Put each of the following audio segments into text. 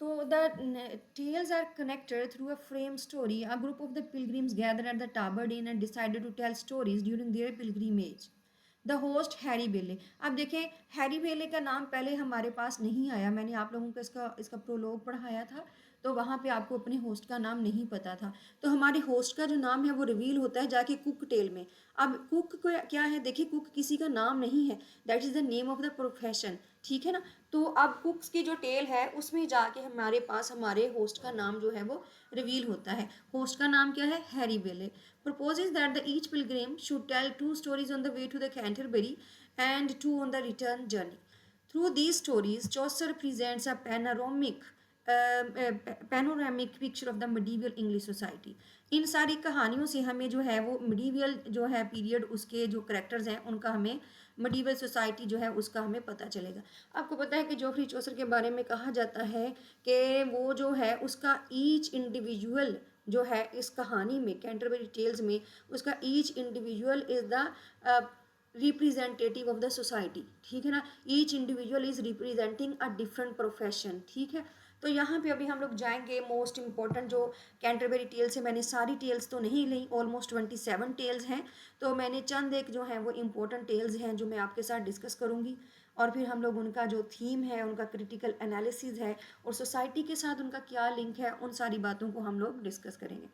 So the tales are connected through a frame story. A group of the pilgrims gathered at the Tabard Inn and decided to tell stories during their pilgrimage. The host Harry बेले। अब देखें, Harry बेले का नाम पहले हमारे पास नहीं आया, मैंने आप लोगों को इसका इसका प्रोलॉग पढ़ाया था, तो वहाँ पे आपको अपने होस्ट का नाम नहीं पता था। तो हमारे होस्ट का जो नाम है वो रिवील होता है जाके कुक टेल में। अब कुक को क्या है, देखिए कुक किसी का नाम नहीं है, that is the name of the profession, ठीक है ना। तो अब कुक्स की जो टेल है उसमें जाके हमारे पास हमारे होस्ट का नाम जो है वो रिवील होता है। होस्ट का नाम क्या है, हैरी बेले। Proposes that the each pilgrim should tell two stories on the way to the Canterbury and two on the return journey. Through these stories, Chaucer presents a panoramic picture of the medieval English society. इन सारी कहानियों से हमें जो है वो medieval जो है period, उसके जो करेक्टर्स हैं उनका हमें मिडीवल सोसाइटी जो है उसका हमें पता चलेगा। आपको पता है कि जोफ्री चौसर के बारे में कहा जाता है कि वो जो है उसका ईच इंडिविजुअल जो है इस कहानी में, कैंटरबरी टेल्स में, उसका each individual is the representative of the society, ठीक है ना। Each individual is representing a different profession, ठीक है। तो यहाँ पे अभी हम लोग जाएंगे मोस्ट इंपॉर्टेंट जो कैंटरबरी टेल्स है। मैंने सारी टेल्स तो नहीं ली, ऑलमोस्ट 27 टेल्स हैं, तो मैंने चंद एक जो हैं वो इम्पोर्टेंट टेल्स हैं जो मैं आपके साथ डिस्कस करूँगी, और फिर हम लोग उनका जो थीम है, उनका क्रिटिकल एनालिसिस है, और सोसाइटी के साथ उनका क्या लिंक है, उन सारी बातों को हम लोग डिस्कस करेंगे।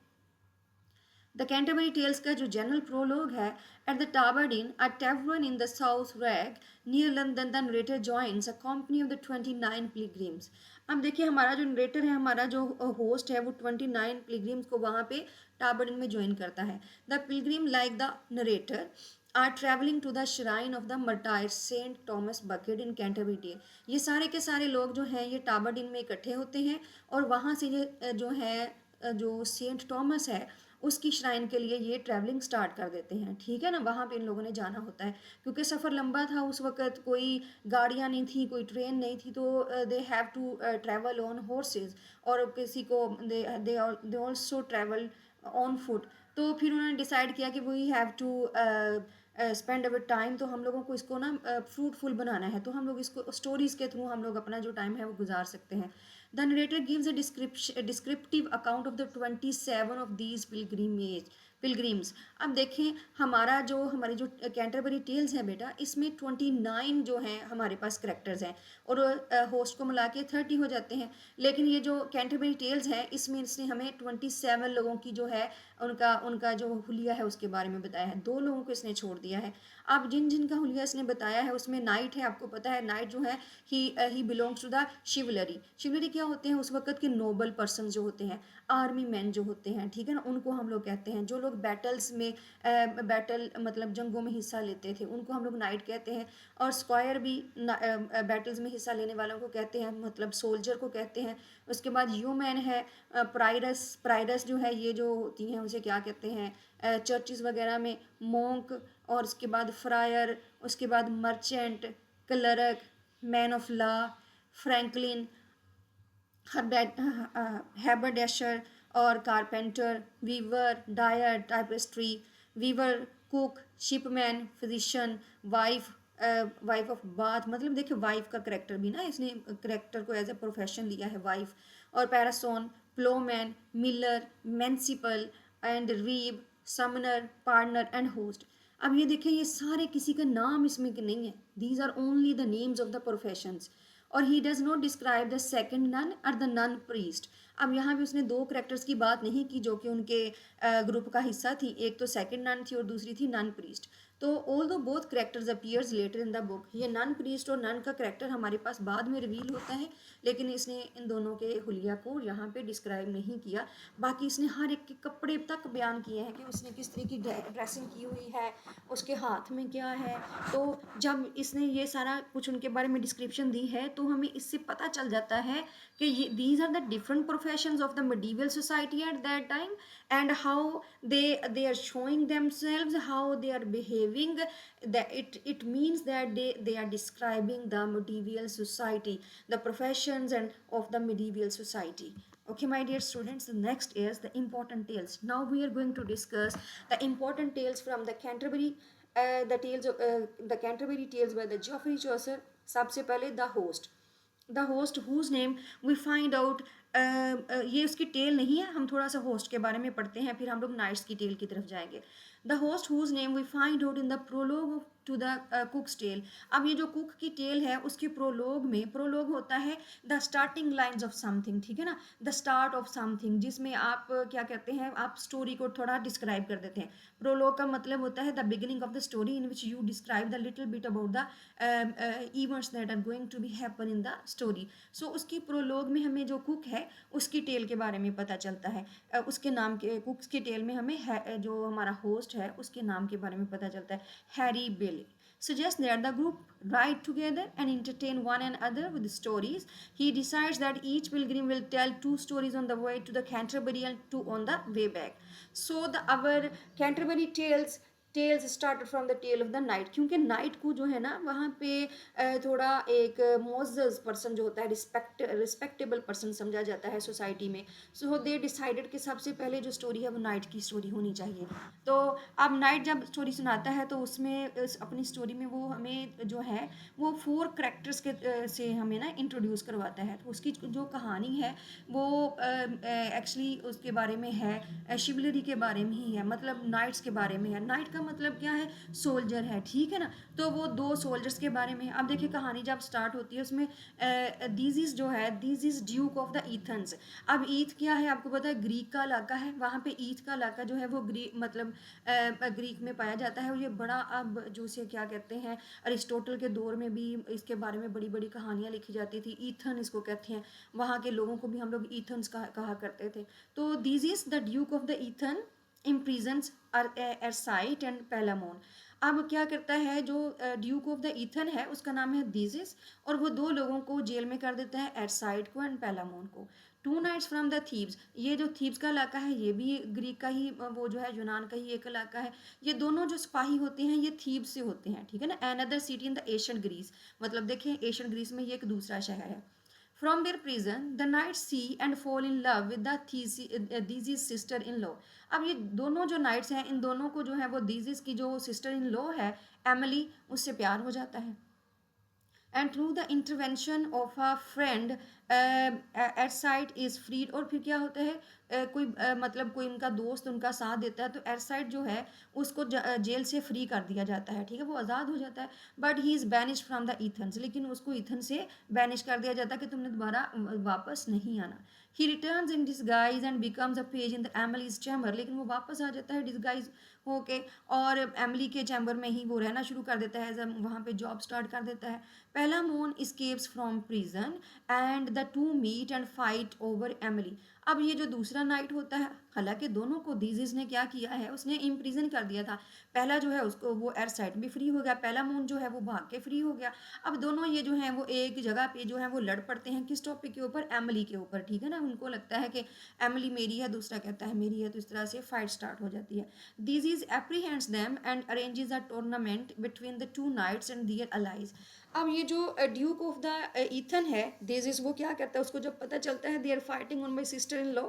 द कैंटरबरी टेल्स का जो जनरल प्रोलॉग है, at the Tabard inn a tavern in the Southwark near London the narrator joins a company of the 29 pilgrims. अब देखिए हमारा जो नरेटर है, हमारा जो होस्ट है, वो 29 पिलग्रिम्स को वहाँ पे टाबर्डिन में ज्वाइन करता है। The pilgrim like the narrator are travelling to the shrine of the martyr saint Thomas Becket in Canterbury. ये सारे के सारे लोग जो हैं ये टाबर्डिन में इकट्ठे होते हैं, और वहाँ से ये जो है जो सेंट थॉमस है उसकी श्राइन के लिए ये ट्रैवलिंग स्टार्ट कर देते हैं, ठीक है ना। वहाँ पे इन लोगों ने जाना होता है क्योंकि सफ़र लंबा था, उस वक़्त कोई गाड़ियाँ नहीं थी, कोई ट्रेन नहीं थी, तो they have to travel on horses, और किसी को they also travel on foot. तो फिर उन्होंने डिसाइड किया कि we have to spend our time, तो हम लोगों को इसको ना फ्रूटफुल बनाना है, तो हम लोग इसको स्टोरीज़ के थ्रू हम लोग अपना जो टाइम है वो गुजार सकते हैं। The narrator gives a descriptive account of the 27 of these pilgrims. अब देखें हमारा जो हमारी जो कैंटरबरी टेल्स है बेटा, इसमें 29 जो हैं हमारे पास करेक्टर्स हैं, और होस्ट को मिला के 30 हो जाते हैं। लेकिन ये जो कैंटरबरी टेल्स है इसमें इसने हमें 27 लोगों की जो है उनका उनका जो हुलिया है उसके बारे में बताया है, 2 लोगों को इसने छोड़ दिया है। अब जिन जिन का हुलिया इसने बताया है उसमें नाइट है, आपको पता है नाइट जो है he belongs to the chivalry. Chivalry क्या होते हैं, उस वक्त के नोबल पर्सन जो होते हैं, आर्मी मैन जो होते हैं, ठीक है ना, उनको हम लोग कहते हैं। जो लोग बैटल्स में बैटल मतलब जंगों में हिस्सा लेते थे उनको हम लोग नाइट कहते हैं। और स्क्वायर भी बैटल्स में हिस्सा लेने वालों को कहते हैं, मतलब सोल्जर को कहते हैं। उसके बाद यूमैन है, प्राइडस प्राइडस जो है ये जो होती हैं उसे क्या कहते हैं चर्चिस वगैरह में, मोंक, और उसके बाद फ्रायर, उसके बाद merchant, clerk, man of law, franklin, haberdasher और carpenter, weaver, dyer, tapestry, weaver, cook, shipman, physician, wife, wife of Bath, मतलब देखिए वाइफ का करेक्टर भी ना, इसने करेक्टर को एज ए प्रोफेशन लिया है वाइफ। और parson, ploughman, miller, manciple and reeve, summoner, partner and host. अब ये देखें ये सारे किसी का नाम इसमें नहीं है, these are only the names of the professions. और he does not describe the second nun और द नन प्रीस्ट। अब यहाँ भी उसने 2 करेक्टर्स की बात नहीं की जो कि उनके ग्रुप का हिस्सा थी, एक तो सेकेंड नन थी और दूसरी थी नन प्रीस्ट। तो although both characters appears later in the book, ये नन प्रीस्ट और नन का करेक्टर हमारे पास बाद में रिवील होता है, लेकिन इसने इन दोनों के हुलिया को यहाँ पे डिस्क्राइब नहीं किया। बाकी इसने हर एक के कपड़े तक बयान किए हैं कि उसने किस तरह की ड्रेसिंग की हुई है, उसके हाथ में क्या है। तो जब इसने ये सारा कुछ उनके बारे में डिस्क्रिप्शन दी है तो हमें इससे पता चल जाता है कि ये these are the different professions of the medieval society at that time, and how they are showing themselves, how they are behaving. That it means that they are describing the medieval society, the professions and of the medieval society. Okay, my dear students, the next is the important tales. Now we are going to discuss the important tales from the Canterbury, the Canterbury Tales by the Geoffrey Chaucer. सबसे पहले the host. The host whose name we find out, ये उसकी tell नहीं है, हम थोड़ा सा host के बारे में पढ़ते हैं फिर हम लोग नाइट्स की टेल की तरफ जाएंगे। The host whose name we find out in the prologue to the cook's tale. अब ये जो कुक की टेल है उसके प्रोलोग में, प्रोलोग होता है the starting lines of something, ठीक है ना, द स्टार्ट ऑफ समथिंग, जिसमें आप क्या कहते हैं, आप स्टोरी को थोड़ा डिस्क्राइब कर देते हैं। प्रोलोग का मतलब होता है the beginning of the story in which you describe the little bit about the events that are going to be happen in the story. So उसकी प्रोलोग में हमें जो कुक है उसकी टेल के बारे में पता चलता है। उसके नाम के, कुक्स की टेल में हमें जो हमारा होस्ट है उसके नाम के बारे में पता चलता है, Harry Bailey. Suggests that the group ride together and entertain one another with stories. He decides that each pilgrim will tell 2 stories on the way to the Canterbury and 2 on the way back. So the our Canterbury tales started from the tale of the knight, क्योंकि knight को जो है ना वहाँ पे थोड़ा एक मोअज़्ज़ज़ person जो होता है, रिस्पेक्टेबल पर्सन समझा जाता है सोसाइटी में। सो दे डिसाइडेड कि सबसे पहले जो स्टोरी है वो नाइट की स्टोरी होनी चाहिए। तो अब नाइट जब स्टोरी सुनाता है तो उसमें अपनी स्टोरी में वो हमें जो है वो 4 करेक्टर्स के से हमें ना इंट्रोड्यूस करवाता है। तो उसकी जो कहानी है वो एक्चुअली उसके बारे में है, शिवलरी के बारे में ही है, मतलब नाइट्स के बारे में है। नाइट का मतलब क्या है, सोल्जर है, ठीक है ना। तो वो 2 सोल्जर्स के बारे में है। अब देखिए कहानी जब स्टार्ट होती है उसमें दीजिस जो है, दीजिस ड्यूक ऑफ द ईथन्स। अब ईथ क्या है आपको पता है, ग्रीक का इलाका है, वहाँ पे ईथ का इलाका जो है वो मतलब ग्रीक में पाया जाता है। और ये बड़ा, अब जो से क्या कहते हैं, अरिस्टोटल के दौर में भी इसके बारे में बड़ी बड़ी कहानियाँ लिखी जाती थी। ईथन इसको कहते हैं, वहाँ के लोगों को भी हम लोग ईथन्स कहा करते थे। तो Theseus the duke of the Athens imprisons Arcite and Palamon. अब क्या करता है, जो ड्यूक ऑफ द ईथन है उसका नाम है दीजिस, और वो 2 लोगों को जेल में कर देता है, एरसाइट को एंड पेलामोन को। 2 नाइट्स फ्रॉम द थीब्स, ये जो थीब्स का इलाका है ये भी ग्रीक का ही, वो जो है यूनान का ही एक इलाका है। ये दोनों जो सिपाही होते हैं ये थीब्स से होते हैं, ठीक है ना। Another city in the Asian Greece, मतलब देखें एशियन ग्रीस में ये एक दूसरा शहर है। From their prison, the knights see and fall in love with the Theseus sister-in-law. अब ये दोनों जो नाइट्स हैं, इन दोनों को जो है वो दीजिस की जो सिस्टर इन लॉ है एमिली, उससे प्यार हो जाता है। And through the intervention of a friend Arcite is freed. और फिर क्या होता है, कोई मतलब कोई उनका दोस्त उनका साथ देता है तो एरसाइट जो है उसको जेल से फ्री कर दिया जाता है, ठीक है, वो आज़ाद हो जाता है। But he is banish from the Athens, लेकिन उसको ईथन से बैनिश कर दिया जाता है कि तुमने दोबारा वापस नहीं आना। He returns in disguise and becomes a page in the Emily's chamber, लेकिन वो वापस आ जाता है डिसगाइज होके और एमिली के चैम्बर में ही वो रहना शुरू कर देता है, जब वहाँ पे जॉब स्टार्ट कर देता है। पेलामोन escapes from prison and the two meet and fight over Emily। अब ये जो दूसरा नाइट होता है, हालांकि दोनों को दीजिस ने क्या किया है, उसने इम्प्रिजन कर दिया था। पहला जो है उसको वो एरसाइट भी फ्री हो गया, पेलामोन जो है वो भाग के फ्री हो गया। अब दोनों ये जो हैं वो एक जगह पे जो है वो लड़ पड़ते हैं, किस टॉपिक के ऊपर, एमिली के ऊपर, ठीक है ना। उनको लगता है कि एमिली मेरी है, दूसरा कहता है मेरी है, तो इस तरह से फाइट स्टार्ट हो जाती है। Theseus apprehends them and arranges a tournament between the 2 knights and their allies. अब ये जो ड्यूक ऑफ द ईथन है डेजिस, वो क्या करता है, उसको जब पता चलता है they are fighting on my sister in law,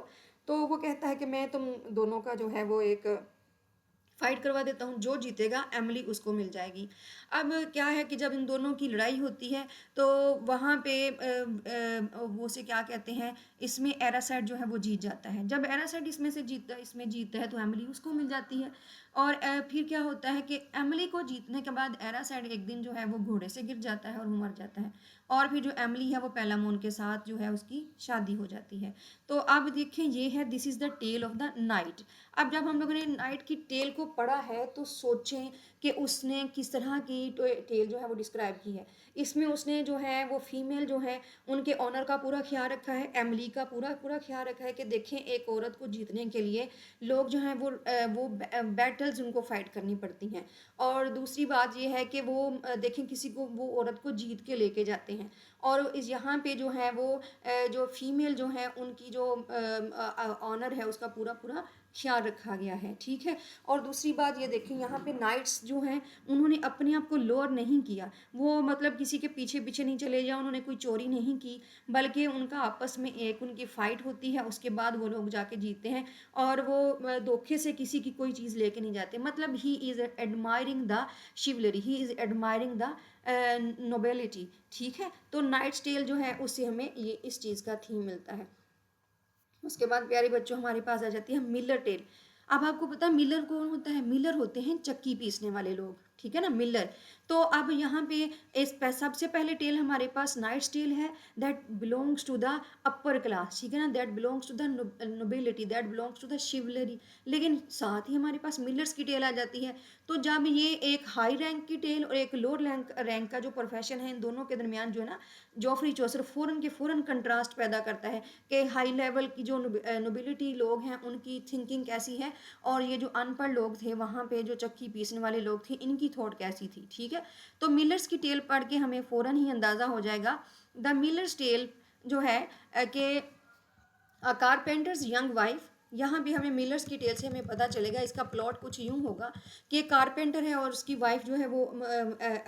तो वो कहता है कि मैं तुम दोनों का जो है वो एक फाइट करवा देता हूँ, जो जीतेगा एमिली उसको मिल जाएगी। अब क्या है कि जब इन दोनों की लड़ाई होती है तो वहाँ पे वो से क्या कहते हैं, इसमें एरासाइड जो है वो जीत जाता है। जब एरासाइड इसमें जीतता है तो एमिली उसको मिल जाती है। और फिर क्या होता है कि एमिली को जीतने के बाद एरासाइड एक दिन जो है वो घोड़े से गिर जाता है और वो मर जाता है। और फिर जो एमिली है वो पेलामोन के साथ जो है उसकी शादी हो जाती है। तो अब देखें ये है, this is the tale of the knight. अब जब हम लोगों ने नाइट की टेल को पढ़ा है तो सोचें कि उसने किस तरह की टेल जो है वो डिस्क्राइब की है। इसमें उसने जो है वो फीमेल जो है उनके ऑनर का पूरा ख्याल रखा है, एमिली का पूरा पूरा ख्याल रखा है कि देखें एक औरत को जीतने के लिए लोग जो हैं वो बैटल्स उनको फाइट करनी पड़ती हैं। और दूसरी बात ये है कि वो देखें किसी को वो औरत को जीत के लेके जाते हैं। और इस यहाँ पे जो है वो जो फीमेल जो है उनकी जो ऑनर है उसका पूरा पूरा ख्याल रखा गया है, ठीक है। और दूसरी बात ये देखिए, यहाँ पे नाइट्स जो हैं उन्होंने अपने आप को लोअर नहीं किया, वो मतलब किसी के पीछे पीछे नहीं चले जाए, उन्होंने कोई चोरी नहीं की, बल्कि उनका आपस में एक उनकी फ़ाइट होती है, उसके बाद वो लोग जाके जीते हैं, और वो धोखे से किसी की कोई चीज़ लेके नहीं जाते। मतलब he is admiring the शिवलरी, he is admiring the nobility, ठीक है। तो नाइट्स टेल जो है उससे हमें ये इस चीज़ का थीम मिलता है। उसके बाद प्यारे बच्चों हमारे पास आ जाती है मिलर टेल। अब आपको पता है मिलर कौन होता है? मिलर होते हैं चक्की पीसने वाले लोग, ठीक है ना, मिलर। तो अब यहाँ पे सबसे पहले टेल हमारे पास नाइट्स टेल है, that belongs to the upper class, ठीक है ना, that belongs to the nobility, that belongs to the chivalry. लेकिन साथ ही हमारे पास मिलर्स की टेल आ जाती है। तो जब ये एक हाई रैंक की टेल और एक लोअर रैंक का जो प्रोफेशन है, इन दोनों के दरमियान जो है ना, जॉफरी चौसर फ़ौरन कंट्रास्ट पैदा करता है कि हाई लेवल की जो नोबिलिटी लोग हैं उनकी थिंकिंग कैसी है, और ये जो अनपढ़ लोग थे वहाँ पे जो चक्की पीसने वाले लोग थे इनकी थॉट कैसी थी, ठीक है। तो मिलर्स की टेल पढ़ के हमें फ़ौरन ही अंदाज़ा हो जाएगा। द मिलर्स टेल जो है कि कारपेंटर्स यंग वाइफ, यहाँ भी हमें मिलर्स की टेल से हमें पता चलेगा। इसका प्लॉट कुछ यूँ होगा कि कारपेंटर है और उसकी वाइफ जो है वो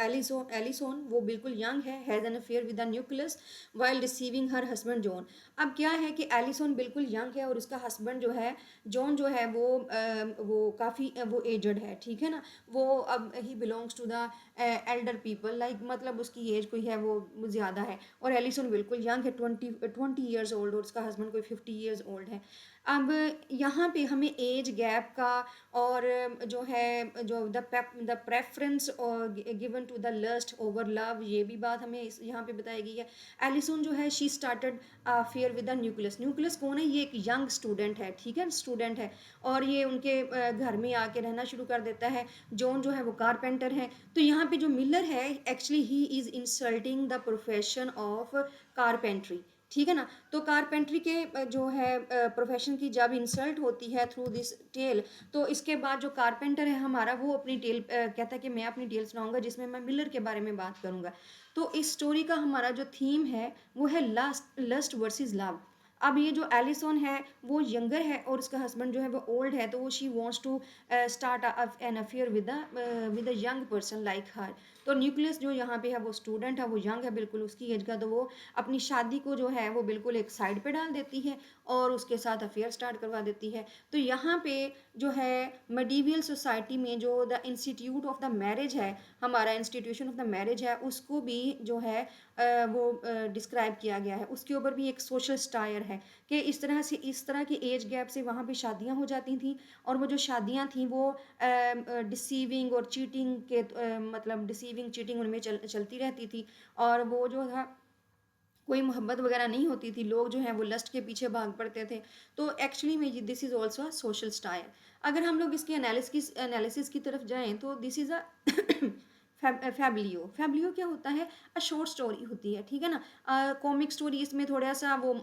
एलिसोन वो बिल्कुल यंग है, has an affair with the nucleus while receiving her husband John. अब क्या है कि एलिसोन बिल्कुल यंग है और उसका हस्बैंड जो है जॉन जो है वो काफ़ी वो एजड है, ठीक है ना। वो अब he belongs to the elder people, like मतलब उसकी एज कोई है वो ज़्यादा है, और एलिसन बिल्कुल यंग है, 20 ईयर्स ओल्ड, और उसका हस्बैंड कोई 50 ईयर्स ओल्ड है। अब यहाँ पे हमें एज गैप का और जो है जो द प्रेफरेंस और given to the lust over love, ये भी बात हमें यहाँ पे बताई गई है। एलिसन जो है she started fair with the nucleus. Nucleus कौन है? ये एक यंग स्टूडेंट है, ठीक है, स्टूडेंट है, और ये उनके घर में आके रहना शुरू कर देता है। जॉन जो है वो कारपेंटर है। तो यहाँ पे जो मिलर है actually he is insulting the profession of carpentry, ठीक है ना। तो कारपेंट्री के जो है प्रोफेशन की जब इंसल्ट होती है थ्रू दिस टेल, तो इसके बाद जो कारपेंटर है हमारा वो अपनी टेल कहता है कि मैं अपनी टेल सुनाऊंगा जिसमें मैं मिलर के बारे में बात करूंगा। तो इस स्टोरी का हमारा जो थीम है वो है लस्ट वर्सेस लव। अब ये जो एलिसन है वो यंगर है और उसका हस्बैंड जो है वो ओल्ड है, तो वो she wants to start an affair with a young person like her. तो न्यूक्लियस जो यहाँ पे है वो स्टूडेंट है, वो यंग है बिल्कुल उसकी एज का, तो वो अपनी शादी को जो है वो बिल्कुल एक साइड पे डाल देती है और उसके साथ अफेयर स्टार्ट करवा देती है। तो यहाँ पे जो है मेडिवल सोसाइटी में जो the institute of the marriage है, हमारा इंस्टीट्यूशन ऑफ द मैरिज है, उसको भी जो है वो डिस्क्राइब किया गया है। उसके ऊपर भी एक सोशल स्टायर है कि इस तरह से इस तरह की एज गैप से वहाँ पे शादियाँ हो जाती थी, और वो जो शादियाँ थी वो डिसीविंग और चीटिंग के मतलब डिसीविंग चीटिंग उनमें चलती रहती थी, और वो जो था कोई मोहब्बत वगैरह नहीं होती थी, लोग जो हैं वो लस्ट के पीछे भाग पड़ते थे। तो एक्चुअली में this is also a social stair. अगर हम लोग इसकी एनालिसिस की तरफ जाएं तो दिस इज़ अ फैब्लियो क्या होता है? अ शॉर्ट स्टोरी होती है, ठीक है ना। कॉमिक स्टोरी, इसमें थोड़ा सा वो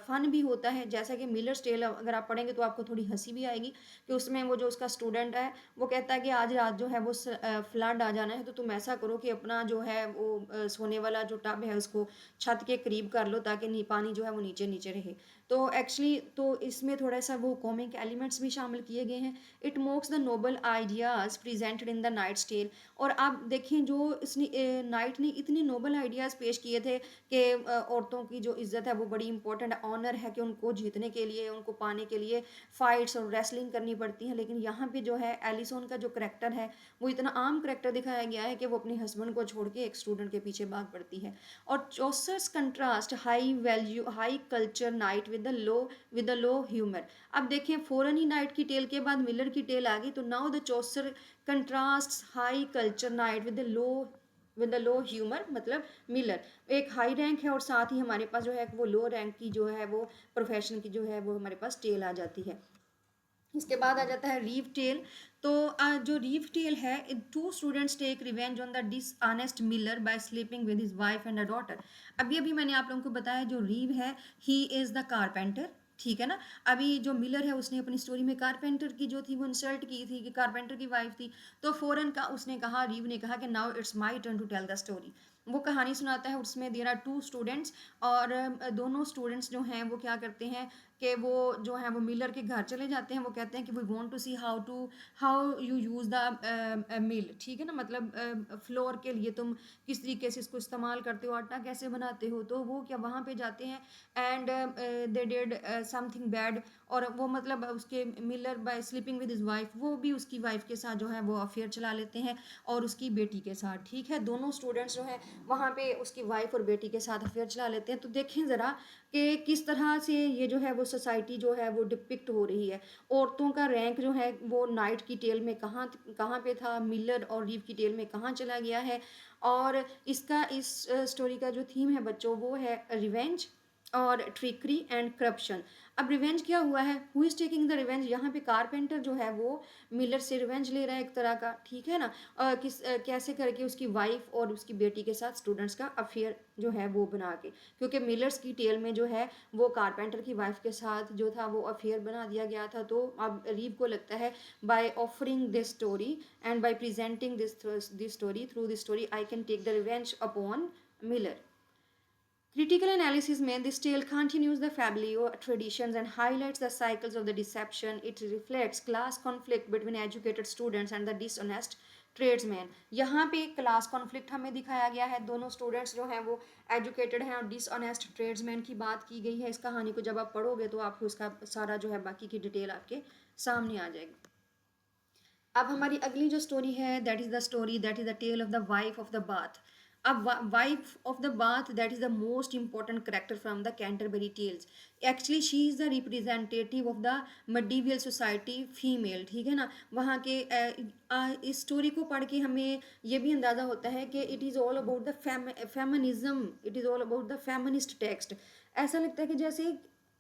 फन भी होता है, जैसा कि मिलर्स टेल अगर आप पढ़ेंगे तो आपको थोड़ी हंसी भी आएगी कि उसमें वो जो उसका स्टूडेंट है वो कहता है कि आज रात जो है वो फ्लड आ जाना है, तो तुम ऐसा करो कि अपना जो है वो सोने वाला जो टब है उसको छत के करीब कर लो ताकि पानी जो है वो नीचे नीचे रहे। तो एक्चुअली तो इसमें थोड़ा सा वो कॉमिक एलिमेंट्स भी शामिल किए गए हैं। It mocks the noble ideas presented in the knight's tale. और आप देखें जो इसने नाइट ने इतने नोबल आइडियाज़ पेश किए थे कि औरतों की जो इज़्ज़त है वो बड़ी इंपॉर्टेंट ऑनर है कि उनको जीतने के लिए, उनको पाने के लिए फ़ाइट्स और रेसलिंग करनी पड़ती है। लेकिन यहाँ पे जो है एलिसन का जो करेक्टर है वो इतना आम करेक्टर दिखाया गया है कि वो अपने हस्बैंड को छोड़ के एक स्टूडेंट के पीछे भाग पड़ती है। और Chaucer's contrast high value high culture night with the low humour. अब देखें फ़ौरन ही नाइट की टेल के बाद मिलर की टेल आ गई, तो now the Chaucer contrast high culture night with the low humour. मतलब मिलर एक हाई रैंक है और साथ ही हमारे पास जो है वो लो रैंक की जो है वो प्रोफेशन की जो है वो हमारे पास टेल आ जाती है। इसके बाद आ जाता है रीव टेल। तो जो रीव टेल है, two students take revenge on the dishonest miller by sleeping with his wife and a daughter. अभी अभी मैंने आप लोगों को बताया जो रीव है ही इज़ द कारपेंटर, ठीक है ना। अभी जो मिलर है उसने अपनी स्टोरी में कारपेंटर की जो थी वो इंसल्ट की थी कि कारपेंटर की वाइफ थी, तो फ़ौरन का उसने कहा, रीव ने कहा कि now it's my turn to tell the story. वो कहानी सुनाता है, उसमें देयर आर टू स्टूडेंट्स, और दोनों स्टूडेंट्स जो हैं वो क्या करते हैं कि वो जो है वो मिलर के घर चले जाते हैं, वो कहते हैं कि we want to see how you use the mill, ठीक है ना, मतलब फ्लोर के लिए तुम किस तरीके से इसको इस्तेमाल करते हो, आटा कैसे बनाते हो। तो वो क्या वहाँ पे जाते हैं and they did something bad, और वो मतलब उसके miller by sleeping with his wife, वो भी उसकी वाइफ के साथ जो है वो अफेयर चला लेते हैं और उसकी बेटी के साथ, ठीक है। दोनों स्टूडेंट्स जो हैं वहाँ पे उसकी वाइफ और बेटी के साथ अफेयर चला लेते हैं। तो देखें ज़रा कि किस तरह से ये जो है वो सोसाइटी जो है वो डिपिक्ट हो रही है। औरतों का रैंक जो है वो नाइट की टेल में कहाँ कहाँ पे था, मिलर और रीव की टेल में कहाँ चला गया है। और इसका इस स्टोरी का जो थीम है बच्चों वो है रिवेंज और ट्रिकरी एंड करप्शन। अब रिवेंज क्या हुआ है, who is taking the revenge, यहाँ पे कारपेंटर जो है वो मिलर से रिवेंज ले रहा है एक तरह का, ठीक है ना। कैसे करके उसकी वाइफ और उसकी बेटी के साथ स्टूडेंट्स का अफेयर जो है वो बना के, क्योंकि मिलर्स की टेल में जो है वो कारपेंटर की वाइफ के साथ जो था वो अफेयर बना दिया गया था। तो अब रीव को लगता है by offering this story and by presenting this story through this story I can take the revenge upon miller. Critical analysis में this tale continues the Fablio traditions and highlights the cycles of the deception. It reflects class conflict between educated students and the dishonest tradesman. यहाँ पे class conflict हमें दिखाया गया है, दोनों students जो हैं वो एजुकेटेड हैं और डिसऑनेस्ट ट्रेड्समैन की बात की गई है। इस कहानी को जब आप पढ़ोगे तो आपको इसका सारा जो है बाकी की डिटेल आपके सामने आ जाएगी। अब हमारी अगली जो स्टोरी है that is the story that is the tale of the wife of the Bath. अब wife of the Bath that is the most important character from the Canterbury tales. Actually she is the representative of the medieval society female, ठीक है ना। वहाँ के इस story को पढ़ के हमें ये भी अंदाज़ा होता है कि it is all about the feminism, it is all about the feminist text. ऐसा लगता है कि जैसे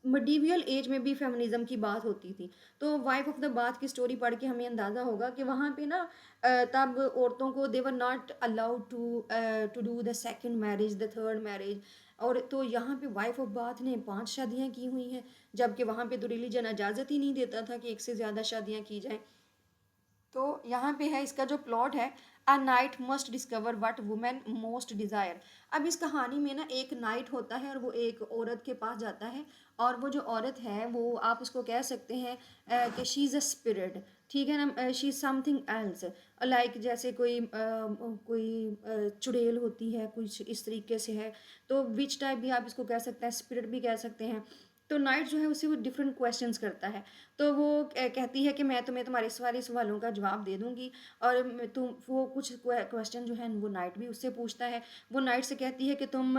मिडीवियल एज में भी फेमिनिज्म की बात होती थी। तो वाइफ ऑफ द बाथ की स्टोरी पढ़ के हमें अंदाज़ा होगा कि वहाँ पे ना तब औरतों को they were not allowed to do the second marriage, the third marriage. और तो यहाँ पे वाइफ ऑफ बाथ ने 5 शादियाँ की हुई हैं, जबकि वहाँ पे तो रिलीजन इजाज़त ही नहीं देता था कि एक से ज़्यादा शादियाँ की जाएँ। तो यहाँ पे है इसका जो प्लॉट है, a night must discover what women most desire. अब इस कहानी में ना एक नाइट होता है और वो एक औरत के पास जाता है, और वो जो औरत है वो आप उसको कह सकते हैं कि शी इज़ अ स्पिरिट, ठीक है ना, she is something else, like जैसे कोई चुड़ैल होती है, कुछ इस तरीके से है। तो विच टाइप भी आप इसको कह सकते हैं, स्पिरिट भी कह सकते हैं। तो नाइट जो है उसे वो डिफरेंट क्वेश्चंस करता है। तो वो कहती है कि मैं तुम्हें तुम्हारे सारे सवालों का जवाब दे दूंगी, और तुम वो कुछ क्वेश्चन जो है वो नाइट भी उससे पूछता है। वो नाइट से कहती है कि तुम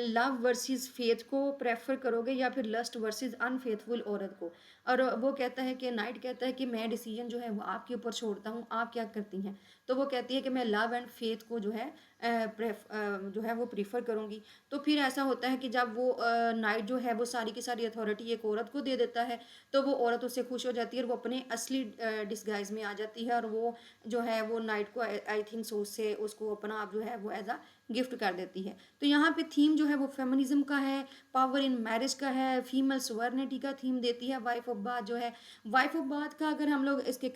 लव वर्सेस फेथ को प्रेफर करोगे या फिर लस्ट वर्सेस अनफेथफुल औरत को। और वो कहता है कि नाइट कहता है कि मैं डिसीजन जो है वो आपके ऊपर छोड़ता हूँ, आप क्या करती हैं। तो वो कहती है कि मैं लव एंड फेथ को जो है जो है वो प्रीफर करूँगी। तो फिर ऐसा होता है कि जब वो नाइट जो है वो सारी की सारी अथॉरिटी एक औरत को दे देता है, तो वो औरत उससे खुश हो जाती है और वो अपने असली डिस्गाइज में आ जाती है, और वो जो है वो नाइट को आई थिंक सो उससे उसको अपना आप जो है वो एज अ गिफ्ट कर देती है। तो यहाँ पे थीम जो है वो फेमिनिज्म का है, पावर इन मैरिज का है, फीमेल सुवर्निटी का थीम देती है वाइफ ऑफ बाथ जो है। वाइफ ऑफ बाथ का अगर हम लोग इसके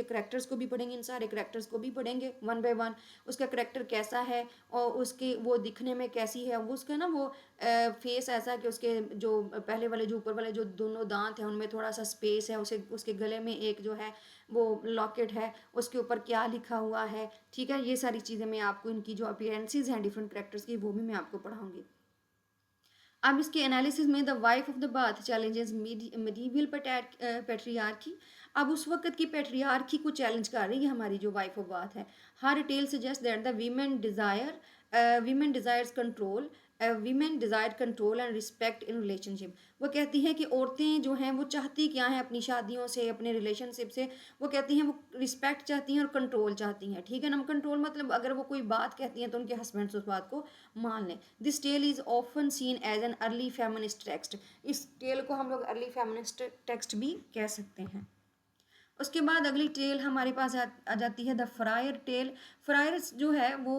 करेक्टर्स को भी पढ़ेंगे, इन सारे करेक्टर्स को भी पढ़ेंगे वन बाय वन, उसका करेक्टर कैसा है और उसके वो दिखने में कैसी है। वो उसका ना वो फेस ऐसा कि उसके जो पहले वाले जो ऊपर वाले जो दोनों दांत हैं उनमें थोड़ा सा स्पेस है, उसे उसके गले में एक जो है वो लॉकेट है, उसके ऊपर क्या लिखा हुआ है, ठीक है। ये सारी चीज़ें मैं आपको इनकी जो अपीयरेंसेस हैं डिफरेंट करेक्टर्स की वो भी मैं आपको पढ़ाऊंगी। अब इसके एनालिसिस में the wife of the bath challenges medieval patriarchy. अब उस वक्त की पेट्रियार्की को चैलेंज कर रही है हमारी जो वाइफ ऑफ बाथ है। Her tale suggest that the women desires control, women desire control and respect in relationship. वो कहती हैं कि औरतें जो हैं वो चाहती क्या हैं अपनी शादियों से, अपने रिलेशनशिप से। वो कहती हैं वो रिस्पेक्ट चाहती हैं और कंट्रोल चाहती हैं, ठीक है ना। कंट्रोल मतलब अगर वो कोई बात कहती हैं तो उनके हस्बैंड्स उस बात को मान लें। This tale is often seen as an early feminist text. इस टेल को हम लोग अर्ली फेमिनिस्ट टेक्स्ट भी कह सकते हैं। उसके बाद अगली टेल हमारे पास आ जाती है द फ्रायर टेल। फ्रायर जो है वो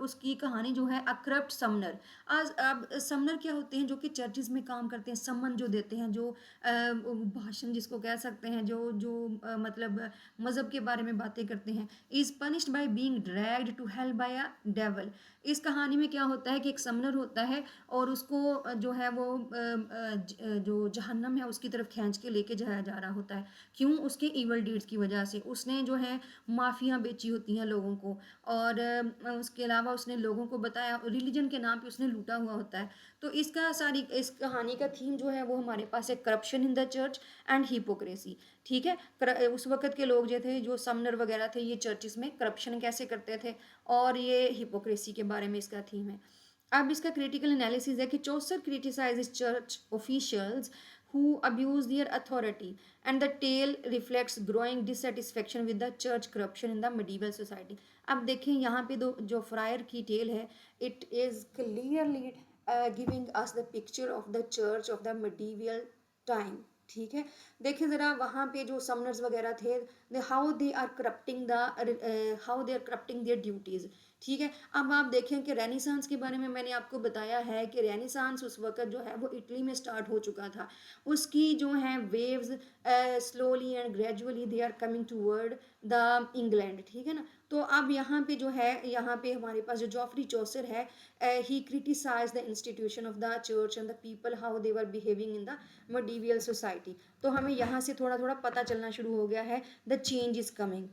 उसकी कहानी जो है अ करप्ट समनर। आज अब समनर क्या होते हैं, जो कि चर्चिज़ में काम करते हैं, समन जो देते हैं, जो भाषण जिसको कह सकते हैं, जो जो मतलब मज़हब के बारे में बातें करते हैं, is punished by being dragged to hell by a devil. इस कहानी में क्या होता है कि एक समनर होता है और उसको जो है वो जो जहन्नम है उसकी तरफ खींच के लेके जाया जा रहा होता है। क्यों? उसके इवल डीड्स की वजह से। उसने जो है माफिया बेची होती हैं लोगों को, और उसके अलावा उसने लोगों को बताया, रिलीजन के नाम पे उसने लूटा हुआ होता है। तो इसका सारी इस कहानी का थीम जो है वो हमारे पास है corruption in the church and hypocrisy. ठीक है, उस वक्त के लोग जो थे, जो समनर वगैरह थे, ये चर्चिस में करप्शन कैसे करते थे, और ये हिपोक्रेसी के बारे में इसका थीम है। अब इसका क्रिटिकल एनालिसिस है कि Chaucer criticize church officials who abuse their authority, and the tale reflects growing dissatisfaction with the church corruption in the medieval society. अब देखें यहाँ पे जो फ्रायर की टेल है, it is clearly giving us the picture of the church of the medieval time. ठीक है, देखिए ज़रा वहाँ पे जो समनर्स वगैरह थे, how they are corrupting the how they are corrupting their duties. ठीक है, अब आप देखें कि रेनेसांस के बारे में मैंने आपको बताया है कि रेनेसांस उस वक्त जो है वो इटली में स्टार्ट हो चुका था। उसकी जो है waves slowly and gradually they are coming toward the England. ठीक है ना, तो अब यहाँ पे जो है, यहाँ पे हमारे पास जो जॉफरी चौसर है, he criticize the institution of the church and the people how they were behaving in the medieval society. तो हमें यहाँ से थोड़ा थोड़ा पता चलना शुरू हो गया है, द चेंज इज कमिंग।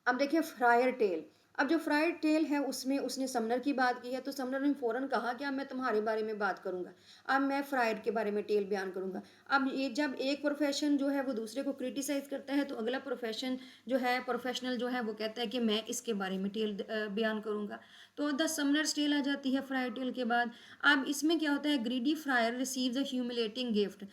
अब देखिए फ्रायर टेल। अब जो फ्रायर टेल है उसमें उसने समनर की बात की है, तो समनर ने फ़ौरन कहा कि अब मैं तुम्हारे बारे में बात करूंगा, अब मैं फ्रायर के बारे में टेल बयान करूंगा। अब ये जब एक प्रोफेशन जो है वो दूसरे को क्रिटिसाइज करता है, तो अगला प्रोफेशन जो है, प्रोफेशनल जो है वो कहता है कि मैं इसके बारे में टेल बयान करूंगा। तो द समनर्स टेल आ जाती है फ्रायर टेल के बाद। अब इसमें क्या होता है, greedy fryer receives a humiliating gift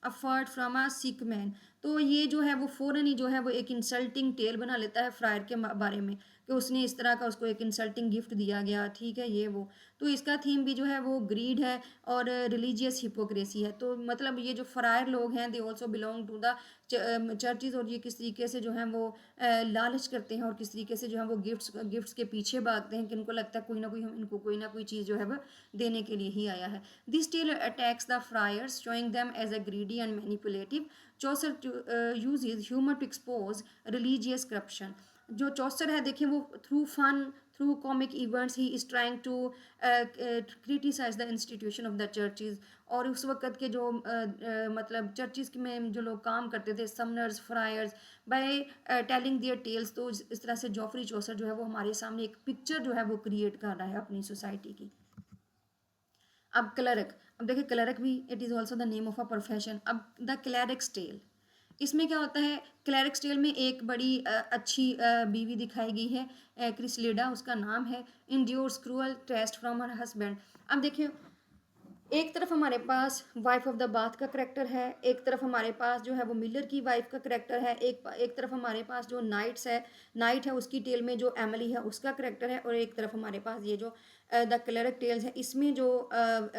afford from a sick man. तो ये जो है वो फ़ौरन ही जो है वो एक इंसल्टिंग टेल बना लेता है फ्रायर के बारे में, कि उसने इस तरह का उसको एक इंसल्टिंग गिफ्ट दिया गया। ठीक है, ये वो। तो इसका थीम भी जो है वो ग्रीड है और रिलीजियस हिपोक्रेसी है। तो मतलब ये जो फ्रायर लोग हैं, they also belong to the churches, और ये किस तरीके से जो है वो लालच करते हैं और किस तरीके से जो है वो गिफ्ट्स के पीछे भागते हैं, कि इनको लगता है कोई ना कोई, हम इनको कोई ना कोई चीज़ जो है वो देने के लिए ही आया है। This tale attacks the friars, showing them as a greedy and manipulative. Chaucer uses humor to expose religious corruption. जो चौसर है देखिए वो through fun, through comic events, he is trying to criticize the institution of the churches. और उस वक्त के जो मतलब चर्चिज़ में जो लोग काम करते थे, summoners, friars, by telling their tales. तो इस तरह से जॉफरी चौसर जो है वो हमारे सामने एक पिक्चर जो है वो क्रिएट कर रहा है अपनी सोसाइटी की। अब क्लर्क। अब देखिए क्लर्क भी, it is also the name of a profession. अब द क्लैरिक्स टेल, इसमें क्या होता है, क्लैरिक्स टेल में एक बड़ी अच्छी बीवी दिखाई गई है, क्रिसलिडा उसका नाम है, endures cruel test from her husband. अब देखिए एक तरफ हमारे पास वाइफ ऑफ द बाथ का करेक्टर है, एक तरफ हमारे पास जो है वो मिलर की वाइफ का करेक्टर है, एक तरफ हमारे पास जो नाइट है उसकी टेल में जो एमिली है उसका करेक्टर है, और एक तरफ हमारे पास ये जो द क्लर्क टेल्स है, इसमें जो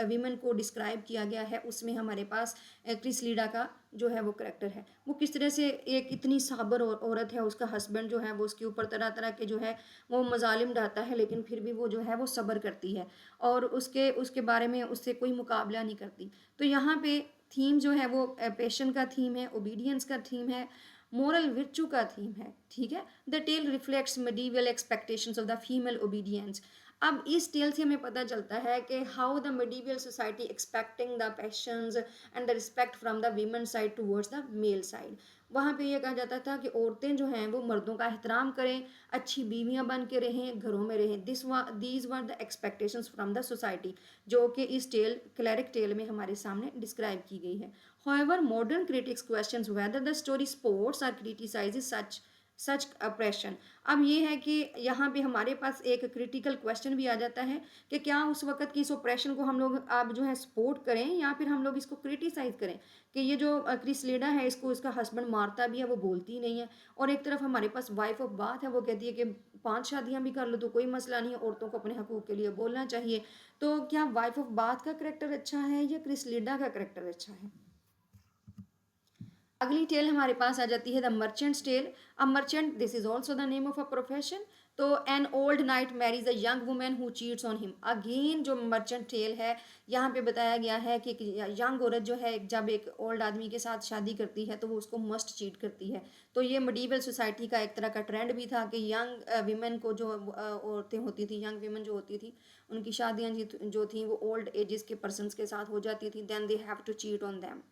वीमेन को डिस्क्राइब किया गया है उसमें हमारे पास क्रिसलीडा का जो है वो करेक्टर है। वो किस तरह से एक इतनी साबर औरत है, उसका हस्बैंड जो है वो उसके ऊपर तरह तरह के जो है वो मजालिम डालता है, लेकिन फिर भी वो जो है वो सब्र करती है और उसके उसके बारे में उससे कोई मुकाबला नहीं करती। तो यहाँ पे थीम जो है वो पैशन का थीम है, ओबीडियंस का थीम है, मोरल विर्चू का थीम है। ठीक है, the tale reflects medieval expectations of the female obedience. अब इस टेल से हमें पता चलता है कि how the medieval society expecting the passions and the respect from the women side towards the male side. वहाँ पे ये कहा जाता था कि औरतें जो हैं वो मर्दों का एहतराम करें, अच्छी बीवियाँ बन के रहें, घरों में रहें। These were the expectations from the society, जो कि इस टेल क्लैरिक टेल में हमारे सामने डिस्क्राइब की गई है। However, modern critics questions whether the story supports or criticizes such oppression. अब ये है कि यहाँ पे हमारे पास एक क्रिटिकल क्वेश्चन भी आ जाता है कि क्या उस वक्त की इस ऑपरेशन को हम लोग आप जो है सपोर्ट करें या फिर हम लोग इसको क्रिटिसाइज करें, कि ये जो क्रिसलेडा है इसको इसका हस्बैंड मारता भी है, वो बोलती नहीं है, और एक तरफ हमारे पास वाइफ ऑफ बाथ है, वो कहती है कि 5 शादियाँ भी कर लो तो कोई मसला नहीं है, औरतों को अपने हकूक़ के लिए बोलना चाहिए। तो क्या वाइफ ऑफ बाथ का करेक्टर अच्छा है या क्रिसलेडा का करेक्टर अच्छा है? अगली टेल हमारे पास आ जाती है the merchant's tale. A merchant, this is also the name of a profession. तो an old knight marries a young women who cheats on him. Again जो मर्चेंट टेल है, यहाँ पे बताया गया है कि यंग औरत जो है जब एक ओल्ड आदमी के साथ शादी करती है तो वो उसको मस्ट चीट करती है। तो ये मिडीवल सोसाइटी का एक तरह का ट्रेंड भी था कि यंग वीमेन को जो औरतें होती थी, यंग वीमेन जो होती थी, उनकी शादियाँ जो थी वो ओल्ड एजेस के पर्सनस के साथ हो जाती थी, then they have to cheat on them.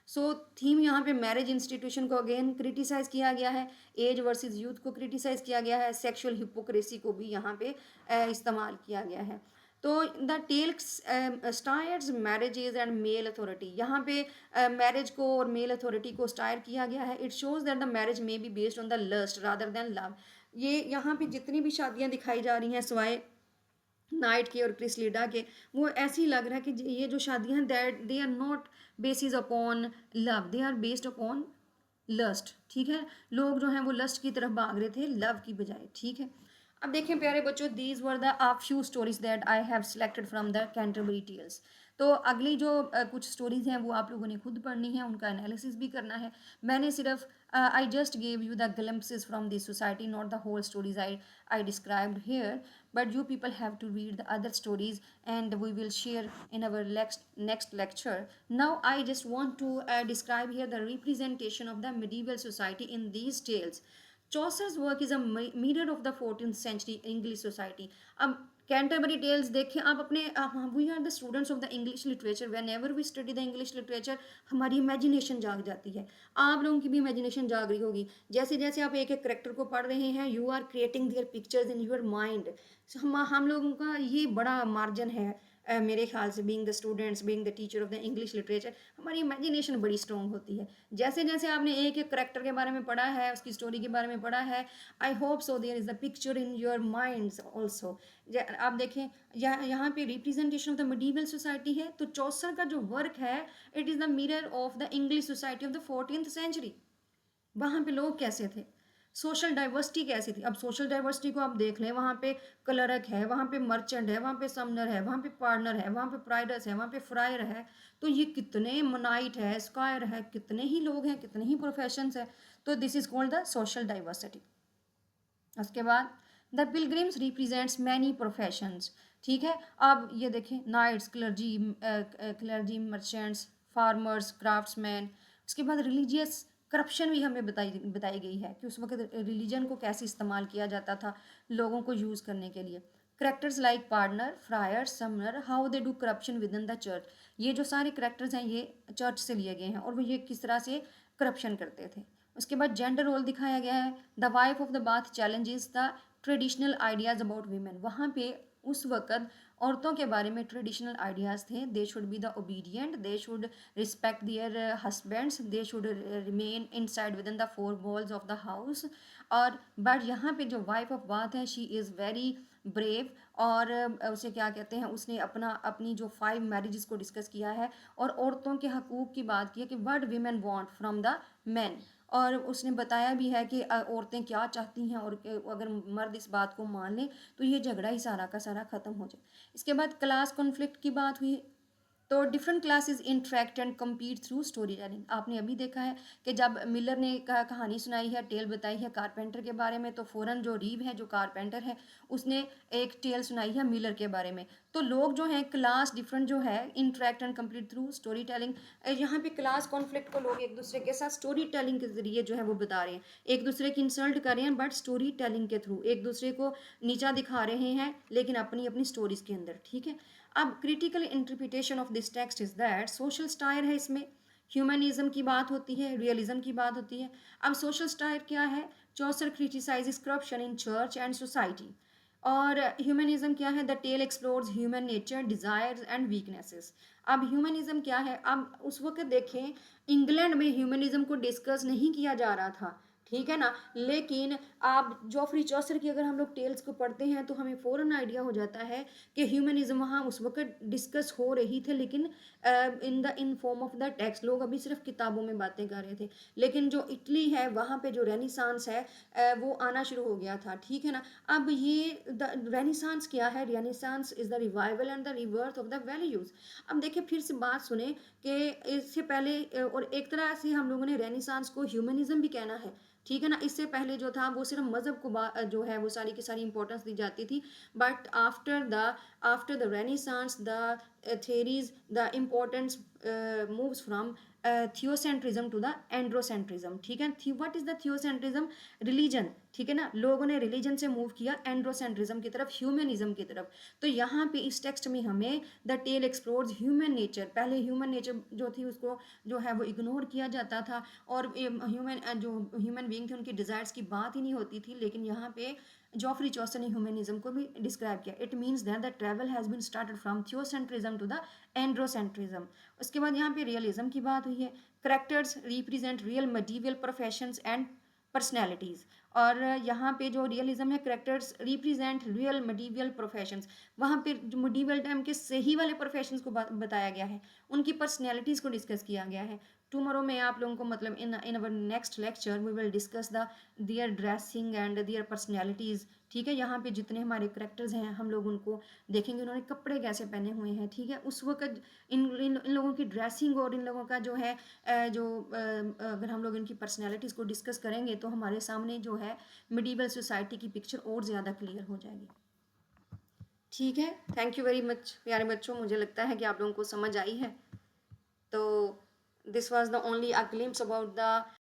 So theme यहाँ पे मैरिज इंस्टीट्यूशन को अगेन क्रिटिसाइज किया गया है, एज वर्सेस यूथ को क्रिटिसाइज किया गया है, सेक्सुअल हिपोक्रेसी को भी यहाँ पे इस्तेमाल किया गया है। तो the tale satires marriages and male authority, यहाँ पे मैरिज को और मेल अथॉरिटी को स्टायर किया गया है। It shows that the marriage may be based on the lust rather than love. ये यहाँ पे जितनी भी शादियाँ दिखाई जा रही हैं सिवाय नाइट के और क्रिसलिडा के, वो ऐसी लग रहा है कि ये जो शादियां that they are not basis upon love, they are based upon lust. ठीक है, लोग जो हैं वो लस्ट की तरफ भाग रहे थे लव की बजाय। ठीक है, अब देखें प्यारे बच्चों, these were the few stories that I have selected from the Canterbury Tales. तो अगली जो कुछ स्टोरीज हैं वो आप लोगों ने खुद पढ़नी है, उनका एनालिसिस भी करना है। मैंने सिर्फ I just gave you the glimpses from this society, not the whole stories I described here, but you people have to read the other stories and we will share in our next lecture. Now I just want to describe here the representation of the medieval society in these tales. Chaucer's work is a mirror of the 14th century English society. अब Canterbury Tales देखें आप अपने, we are the students of the English literature, whenever we study the English literature हमारी imagination जाग जाती है। आप लोगों की भी इमेजिनेशन जाग रही होगी, जैसे जैसे आप एक एक करेक्टर को पढ़ रहे हैं, you are creating their pictures in your mind. हम लोगों का ये बड़ा मार्जिन है, मेरे ख्याल से being the students, being the teacher of the English literature, हमारी इमेजिनेशन बड़ी स्ट्रॉन्ग होती है। जैसे जैसे आपने एक एक करेक्टर के बारे में पढ़ा है, उसकी स्टोरी के बारे में पढ़ा है, I hope so there is the picture in your minds also. आप देखें यहाँ पे representation of the medieval society है, तो चौसर का जो वर्क है it is the mirror of the English society of the 14th century. वहाँ पे लोग कैसे थे, सोशल डाइवर्सिटी कैसी थी। अब सोशल डाइवर्सिटी को आप देख लें, वहाँ पे क्लर्क है, वहाँ पे मर्चेंट है, वहाँ पे समनर है, वहाँ पे पार्टनर है, वहाँ पे प्राइडस है, वहाँ पे फ्रायर है। तो ये कितने मनाइट है, स्क्वायर है, कितने ही लोग हैं, कितने ही प्रोफेशंस है। तो this is called the social diversity. उसके बाद the pilgrims represents many professions. ठीक है, अब ये देखें, knights, clergy, merchants, farmers, craftsman. उसके बाद रिलीजियस करप्शन भी हमें बताई गई है कि उस वक्त रिलीजन को कैसे इस्तेमाल किया जाता था लोगों को यूज़ करने के लिए। Characters like partner, fryer, Sumner, how they do corruption with in the church. ये जो सारे करेक्टर्स हैं ये चर्च से लिए गए हैं और वो ये किस तरह से करप्शन करते थे। उसके बाद जेंडर रोल दिखाया गया है। The wife of the bath challenges the traditional ideas about women. वहाँ पे उस वक़्त औरतों के बारे में ट्रेडिशनल आइडियाज़ थे। They should be the obedient, they should respect their husbands, they should remain inside within the 4 walls of the house. और बट यहाँ पे जो wife of Bath she, is very brave ब्रेव, और उसे क्या कहते हैं, उसने अपनी जो 5 मैरिजेस को डिस्कस किया है और औरतों के हकूक़ की बात की है कि what women want from the man. और उसने बताया भी है कि औरतें क्या चाहती हैं और अगर मर्द इस बात को मान लें तो ये झगड़ा ही सारा का सारा ख़त्म हो जाए। इसके बाद क्लास कॉन्फ्लिक्ट की बात हुई, तो different classes interact and compete through story telling. आपने अभी देखा है कि जब मिलर ने कहानी सुनाई है, टेल बताई है कारपेंटर के बारे में, तो फ़ौरन जो रीव है, जो कारपेंटर है, उसने एक टेल सुनाई है मिलर के बारे में। तो लोग जो हैं क्लास डिफरेंट जो है interact and compete through story telling. यहाँ पे क्लास कॉन्फ्लिक्ट को लोग एक दूसरे के साथ स्टोरी टेलिंग के ज़रिए जो है वो बता रहे हैं, एक दूसरे की इंसल्ट कर रहे हैं बट स्टोरी टेलिंग के थ्रू एक दूसरे को नीचा दिखा रहे हैं, लेकिन अपनी अपनी स्टोरीज़ के अंदर। ठीक है, अब critical interpretation of this text is that social stair है, इसमें ह्यूमनिज्म की बात होती है, रियलिज्म की बात होती है। अब सोशल स्टायर क्या है, Chaucer criticizes corruption in church and society. और ह्यूमनिज्म क्या है, the tale explores human nature, desires and weaknesses. अब ह्यूमनिज्म क्या है, अब उस वक्त देखें इंग्लैंड में ह्यूमनिज्म को डिस्कस नहीं किया जा रहा था। ठीक है ना। लेकिन आप जॉफ्री चौसर की अगर हम लोग टेल्स को पढ़ते हैं तो हमें फ़ौरन आइडिया हो जाता है कि ह्यूमनिज़्म वहाँ उस वक़्त डिस्कस हो रही थी, लेकिन in form of the text, लोग अभी सिर्फ़ किताबों में बातें कर रहे थे। लेकिन जो इटली है वहाँ पे जो रेनेसांस है वो आना शुरू हो गया था, ठीक है ना। अब ये द रेनेसांस क्या है? Renaissance is the revival and the rebirth of the values. अब देखिए फिर से बात सुने कि इससे पहले और एक तरह से हम लोगों ने रेनेसांस को ह्यूमनिज़्म भी कहना है, ठीक है ना। इससे पहले जो था वो सिर्फ मज़हब को जो है वो सारी की सारी इंपॉर्टेंस दी जाती थी, but after the renaissance the theories, the importance moves from theocentrism to the androcentrism, ठीक है। What is the theocentrism? Religion, ठीक है ना। लोगों ने रिलीजन से मूव किया एंड्रोसेंट्रिज्म की तरफ, ह्यूमनिज्म की तरफ। तो यहाँ पे इस टेक्स्ट में हमें the tale explores human nature, पहले ह्यूमन नेचर जो थी उसको जो है वो इग्नोर किया जाता था, और जो ह्यूमन बीइंग थे उनकी डिज़ायर्स की बात ही नहीं होती थी। लेकिन यहाँ पे जॉफ्री चौसर ने ह्यूमनिज्म को भी डिस्क्राइब किया। It means that the travel has been started from theocentrism to the androcentrism. उसके बाद यहाँ पे रियलिज्म की बात हुई है। Characters represent real material professions and personalities. और यहाँ पे जो रियलिज्म है, characters represent real material professions, वहाँ पे जो मिडीवल टाइम के सही वाले प्रोफेशंस को बताया गया है, उनकी पर्सनैलिटीज़ को डिस्कस किया गया है। टुमारो में आप लोगों को मतलब in our next lecture we will discuss the their dressing and their personalities, ठीक है। यहाँ पे जितने हमारे करेक्टर्स हैं हम लोग उनको देखेंगे, उन्होंने कपड़े कैसे पहने हुए हैं, ठीक है। उस वक्त इन लोगों की ड्रेसिंग और इन लोगों का जो है अगर हम लोग इनकी पर्सनैलिटीज़ को डिस्कस करेंगे तो हमारे सामने जो है मिडीवल सोसाइटी की पिक्चर और ज़्यादा क्लियर हो जाएगी, ठीक है। थैंक यू वेरी मच प्यारे बच्चों, मुझे लगता है कि आप लोगों को समझ आई है। तो this was the only a glimpse about the